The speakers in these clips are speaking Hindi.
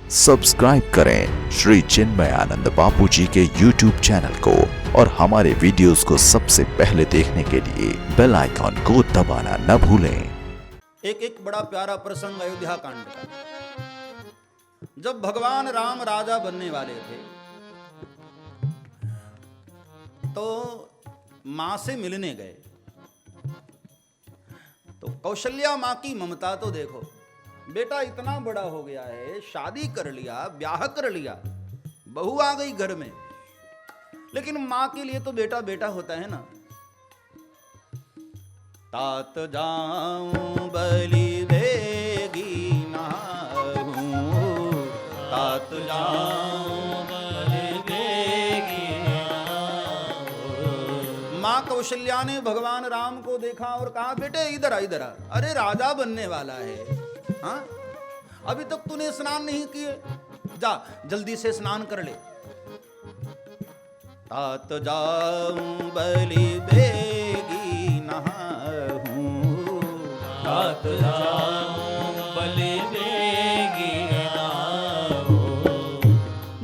सब्सक्राइब करें श्री चिन्मयानंद बापू जी के YouTube चैनल को और हमारे वीडियोस को सबसे पहले देखने के लिए बेल आइकॉन को दबाना न भूलें। एक एक बड़ा प्यारा प्रसंग अयोध्या कांड का। जब भगवान राम राजा बनने वाले थे तो मां से मिलने गए, तो कौशल्या मां की ममता तो देखो। बेटा इतना बड़ा हो गया है, शादी कर लिया, ब्याह कर लिया, बहू आ गई घर में, लेकिन मां के लिए तो बेटा बेटा होता है ना। तात जाऊं बलि देगी नाहूं, तात जाऊं बलि देगी नाहूं। मां कौशल्या ने भगवान राम को देखा और कहा, बेटे इधर आ, इधर आ। अरे राजा बनने वाला है, हाँ? अभी तक तूने स्नान नहीं किए, जा जल्दी से स्नान कर ले। तात जाऊं बलि देगी नहाऊं, तात जाऊं बलि देगी नहाऊं।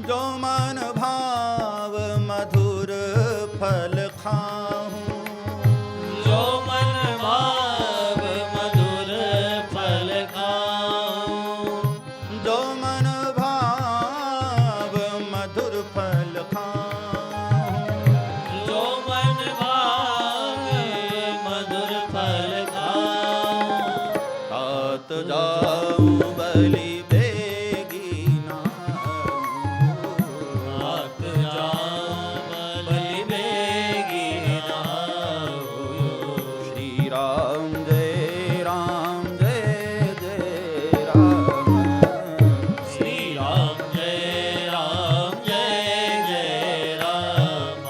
जो मन भाव मधुर फल खाऊं, जो मन भाव मधुर फल खाऊं, जो मन भाव मधुर फल खाऊं, जो मन भाव मधुर फल खाऊं। तात जाऊं बलि देगी नाहूं, तात जाऊं बलि देगी नाहूं। श्री राम जय राम जय जय राम, श्री राम जय जय राम।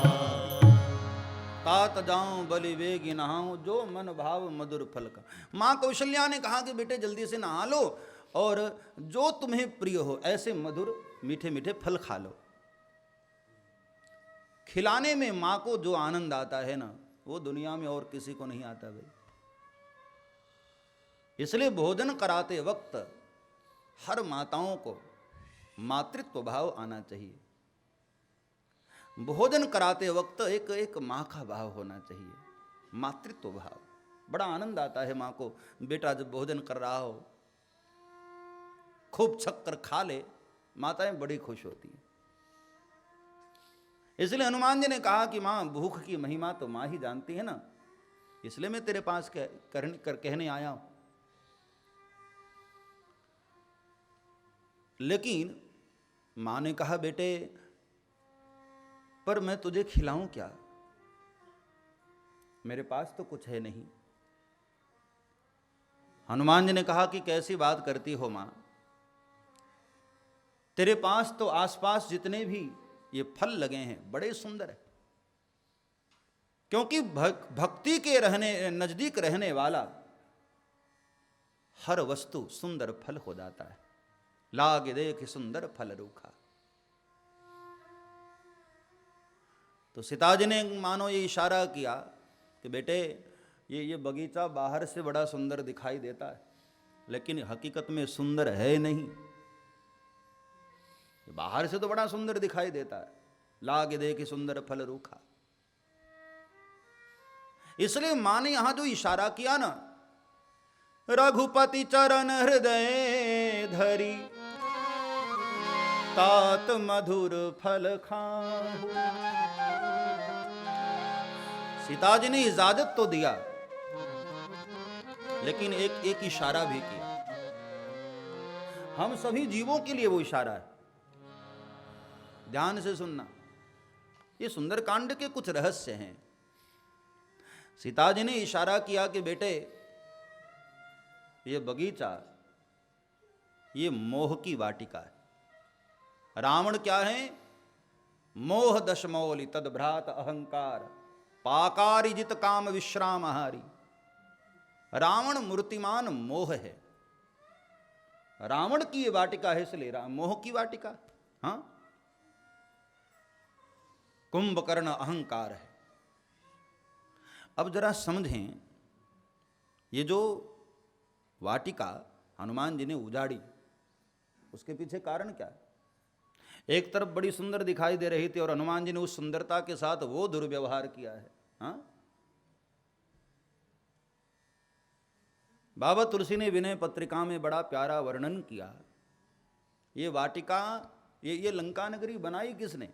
तात जाऊं बलि वेगी नहाऊं, जो मन भाव मधुर फल का। मां कौशल्या ने कहा कि बेटे जल्दी से नहा लो और जो तुम्हें प्रिय हो ऐसे मधुर मीठे मीठे फल खा लो। खिलाने में मां को जो आनंद आता है ना, वो दुनिया में और किसी को नहीं आता भाई। इसलिए भोजन कराते वक्त हर माताओं को मातृत्व भाव आना चाहिए। भोजन कराते वक्त एक एक मां का भाव होना चाहिए, मातृत्व भाव। बड़ा आनंद आता है मां को, बेटा जब भोजन कर रहा हो खूब छक्कर खा ले, माताएं बड़ी खुश होती हैं। इसलिए हनुमान जी ने कहा कि मां भूख की महिमा तो मां ही जानती है ना, इसलिए मैं तेरे पास कहने आया हूं। लेकिन मां ने कहा, बेटे पर मैं तुझे खिलाऊं क्या, मेरे पास तो कुछ है नहीं। हनुमान जी ने कहा कि कैसी बात करती हो मां, तेरे पास तो आसपास जितने भी ये फल लगे हैं बड़े सुंदर है, क्योंकि भक्ति के नजदीक रहने वाला हर वस्तु सुंदर फल हो जाता है। लागे देख सुंदर फल रूखा। तो सीताजी ने मानो ये इशारा किया कि बेटे ये बगीचा बाहर से बड़ा सुंदर दिखाई देता है, लेकिन हकीकत में सुंदर है नहीं। बाहर से तो बड़ा सुंदर दिखाई देता है, लागे देख सुंदर फल रूखा। इसलिए मां ने यहां जो इशारा किया ना, रघुपति चरण हृदय धरी, तात मधुर फल खाऊं। सीताजी ने इजाजत तो दिया, लेकिन एक एक इशारा भी किया। हम सभी जीवों के लिए वो इशारा है, ध्यान से सुनना। ये सुंदरकांड के कुछ रहस्य हैं। सीताजी ने इशारा किया कि बेटे ये बगीचा, ये मोह की वाटिका है। रावण क्या है? मोह दशमौलि तदभ्रात अहंकार, पाकारी जित काम विश्राम हारी। रावण मूर्तिमान मोह है। रावण की ये वाटिका है, इसलिए मोह की वाटिका। हाँ, कुंभकर्ण अहंकार है। अब जरा समझें, ये जो वाटिका हनुमान जी ने उजाड़ी, उसके पीछे कारण क्या है? एक तरफ बड़ी सुंदर दिखाई दे रही थी और हनुमान जी ने उस सुंदरता के साथ वो दुर्व्यवहार किया है। हाँ, बाबा तुलसी ने विनय पत्रिका में बड़ा प्यारा वर्णन किया। ये वाटिका, ये लंका नगरी बनाई किसने?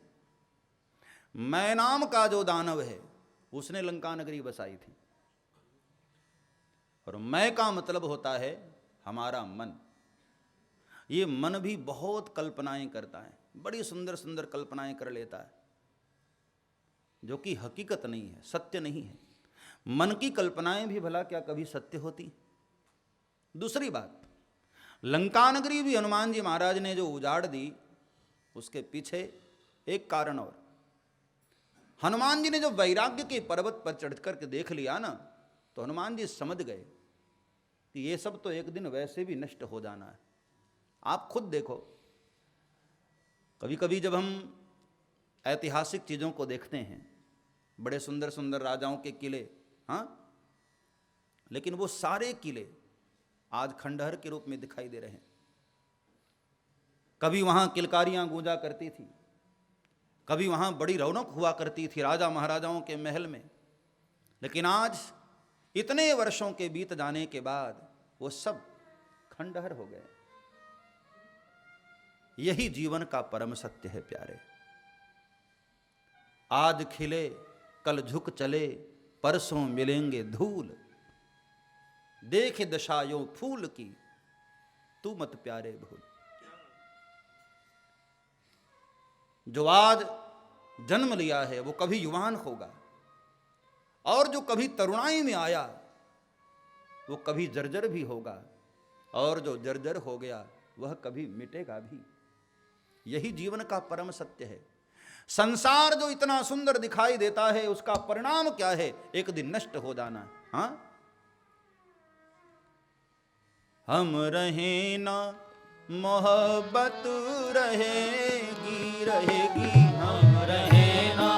मैं नाम का जो दानव है उसने लंका नगरी बसाई थी। और मैं का मतलब होता है हमारा मन। ये मन भी बहुत कल्पनाएं करता है, बड़ी सुंदर सुंदर कल्पनाएं कर लेता है, जो कि हकीकत नहीं है, सत्य नहीं है। मन की कल्पनाएं भी भला क्या कभी सत्य होती? दूसरी बात, लंका नगरी भी हनुमान जी महाराज ने जो उजाड़ दी, उसके पीछे एक कारण और। हनुमान जी ने जो वैराग्य के पर्वत पर चढ़ करके देख लिया ना, तो हनुमान जी समझ गए कि ये सब तो एक दिन वैसे भी नष्ट हो जाना है। आप खुद देखो, कभी कभी जब हम ऐतिहासिक चीज़ों को देखते हैं, बड़े सुंदर सुंदर राजाओं के किले, हाँ, लेकिन वो सारे किले आज खंडहर के रूप में दिखाई दे रहे हैं। कभी वहाँ किलकारियाँ गूंजा करती थी, कभी वहाँ बड़ी रौनक हुआ करती थी राजा महाराजाओं के महल में, लेकिन आज इतने वर्षों के बीत जाने के बाद वो सब खंडहर हो गए। यही जीवन का परम सत्य है प्यारे। आज खिले कल झुक चले, परसों मिलेंगे धूल, देखे दशायों फूल की, तू मत प्यारे भूल। जो आज जन्म लिया है वो कभी युवान होगा, और जो कभी तरुणाई में आया वो कभी जर्जर भी होगा, और जो जर्जर हो गया वह कभी मिटेगा भी। यही जीवन का परम सत्य है। संसार जो इतना सुंदर दिखाई देता है, उसका परिणाम क्या है? एक दिन नष्ट हो जाना। हाँ, हम रहे ना मोहब्बत रहेगी रहेगी, हम रहे ना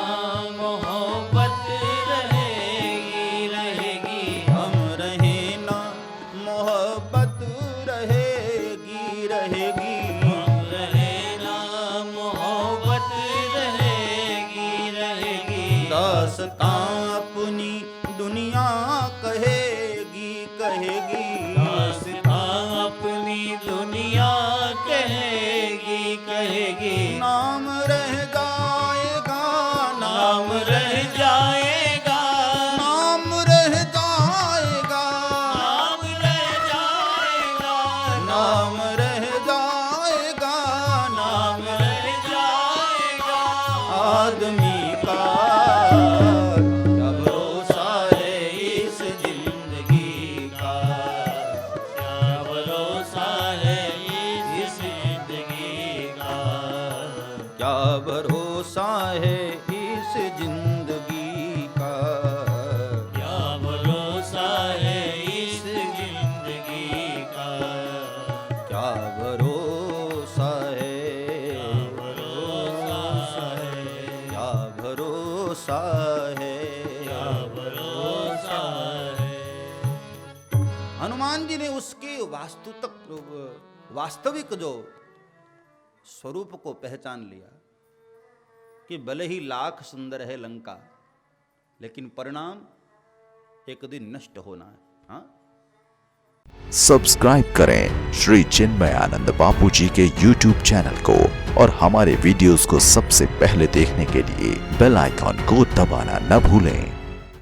मोहब्बत रहेगी रहेगी, हम रहे ना मोहब्बत रहेगी रहेगी, हम रहे ना मोहब्बत रहेगी रहेगी। दास्तां अपनी दुनिया कहेगी कहेगी, दुनिया कहेगी कहेगी। नाम रह जाएगा, नाम रह जाएगा, नाम रह जाएगा, नाम रह जाएगा, नाम रह जाएगा, नाम रह जाएगा। आदमी का क्या भरोसा है इस जिंदगी का, क्या भरोसा है इस जिंदगी का, क्या भरोसा है इस जिंदगी का, क्या भरोसा है इस जिंदगी का, क्या भरोसा है, क्या भरोसा है, क्या भरोसा है। हनुमान जी ने उसके वास्तविक जो स्वरूप को पहचान लिया कि भले ही लाख सुंदर है लंका, लेकिन परिणाम एक दिन नष्ट होना है। हाँ, सब्सक्राइब करें श्री चिन्मयानंद बापू जी के YouTube चैनल को, और हमारे वीडियोस को सबसे पहले देखने के लिए बेल आइकॉन को दबाना न भूलें।